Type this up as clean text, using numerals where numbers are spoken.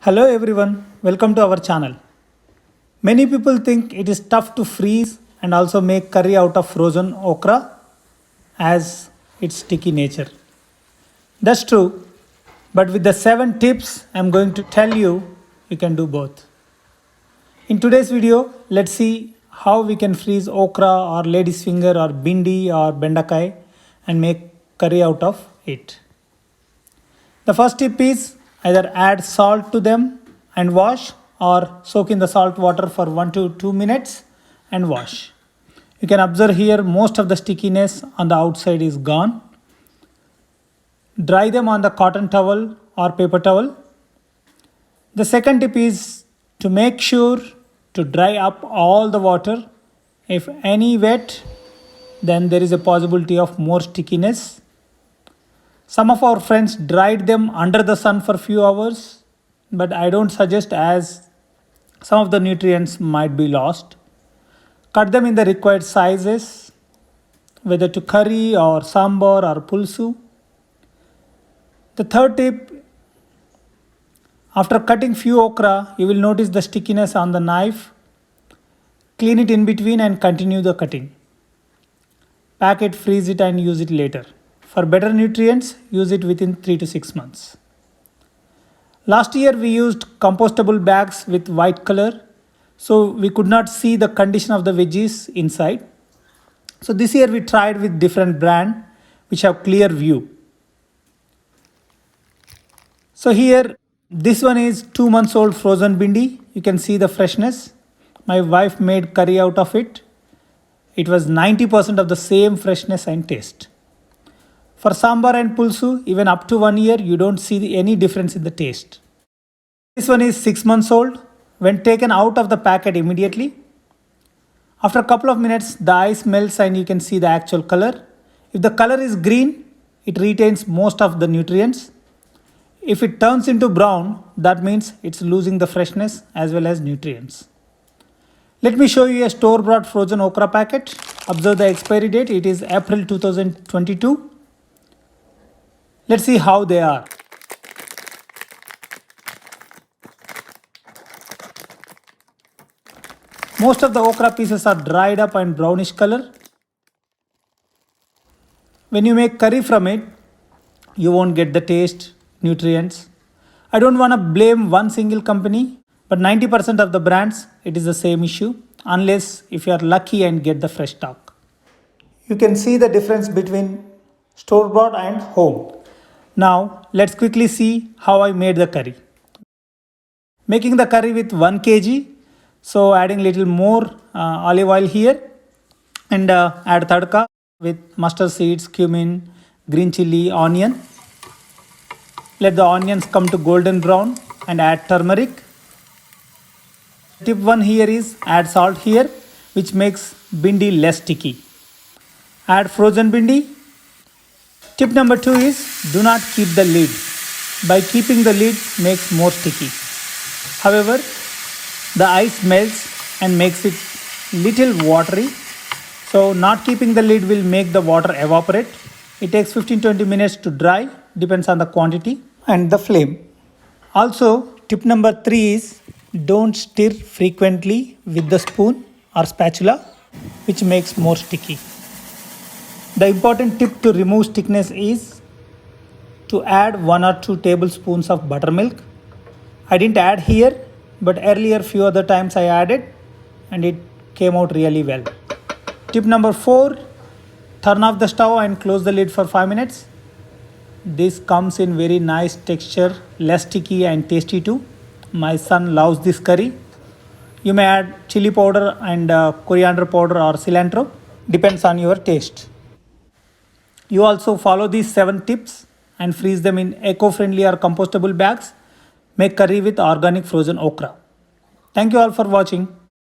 Hello everyone, welcome to our channel. Many people think it is tough to freeze and also make curry out of frozen okra as its sticky nature. That's true, but with the 7 tips I'm going to tell you, you can do both. In today's video, let's see how we can freeze okra or lady's finger or bhindi or Bendakkai and make curry out of it. The first tip is either add salt to them and wash or soak in the salt water for 1 to 2 minutes and wash. You can observe here most of the stickiness on the outside is gone. Dry them on the cotton towel or paper towel. The second tip is to make sure to dry up all the water. If any wet, then there is a possibility of more stickiness. Some of our friends dried them under the sun for few hours, but I don't suggest as some of the nutrients might be lost. Cut them in the required sizes, whether to curry or sambar or pulsu. The third tip, after cutting few okra, you will notice the stickiness on the knife. Clean it in between and continue the cutting. Pack it, freeze it and use it later. For better nutrients, use it within 3 to 6 months. Last year we used compostable bags with white color, so we could not see the condition of the veggies inside. So this year we tried with different brand which have clear view. So here this one is 2 months old frozen bhindi. You can see the freshness. My wife made curry out of it. It was 90% of the same freshness and taste. For sambar and pulsu, even up to 1 year, you don't see any difference in the taste. This one is 6 months old. When taken out of the packet immediately, after a couple of minutes, the ice melts and you can see the actual color. If the color is green, it retains most of the nutrients. If it turns into brown, that means it's losing the freshness as well as nutrients. Let me show you a store-bought frozen okra packet. Observe the expiry date. It is April 2022. Let's see how they are. Most of the okra pieces are dried up and brownish color. When you make curry from it, you won't get the taste, nutrients. I don't want to blame one single company, but 90% of the brands, it is the same issue, unless if you are lucky and get the fresh stock. You can see the difference between store-bought and home. Now let's quickly see how I made the curry. Making the curry with 1 kg, so adding little more olive oil here and add tadka with mustard seeds, cumin, green chili, onion. Let the onions come to golden brown and add turmeric. Tip 1 here is add salt here, which makes bhindi less sticky. Add frozen bhindi. Tip number 2 is do not keep the lid. By keeping the lid makes more sticky. However, the ice melts and makes it little watery. So not keeping the lid will make the water evaporate. It takes 15-20 minutes to dry, depends on the quantity and the flame. Also, tip number 3 is don't stir frequently with the spoon or spatula, which makes more sticky. The important tip to remove stickiness is to add 1 or 2 tablespoons of buttermilk. I didn't add here, but earlier few other times I added and it came out really well. Tip number 4, turn off the stove and close the lid for 5 minutes. This comes in very nice texture, less sticky and tasty too. My son loves this curry. You may add chili powder and coriander powder or cilantro, depends on your taste. You also follow these 7 tips and freeze them in eco-friendly or compostable bags. Make curry with organic frozen okra. Thank you all for watching.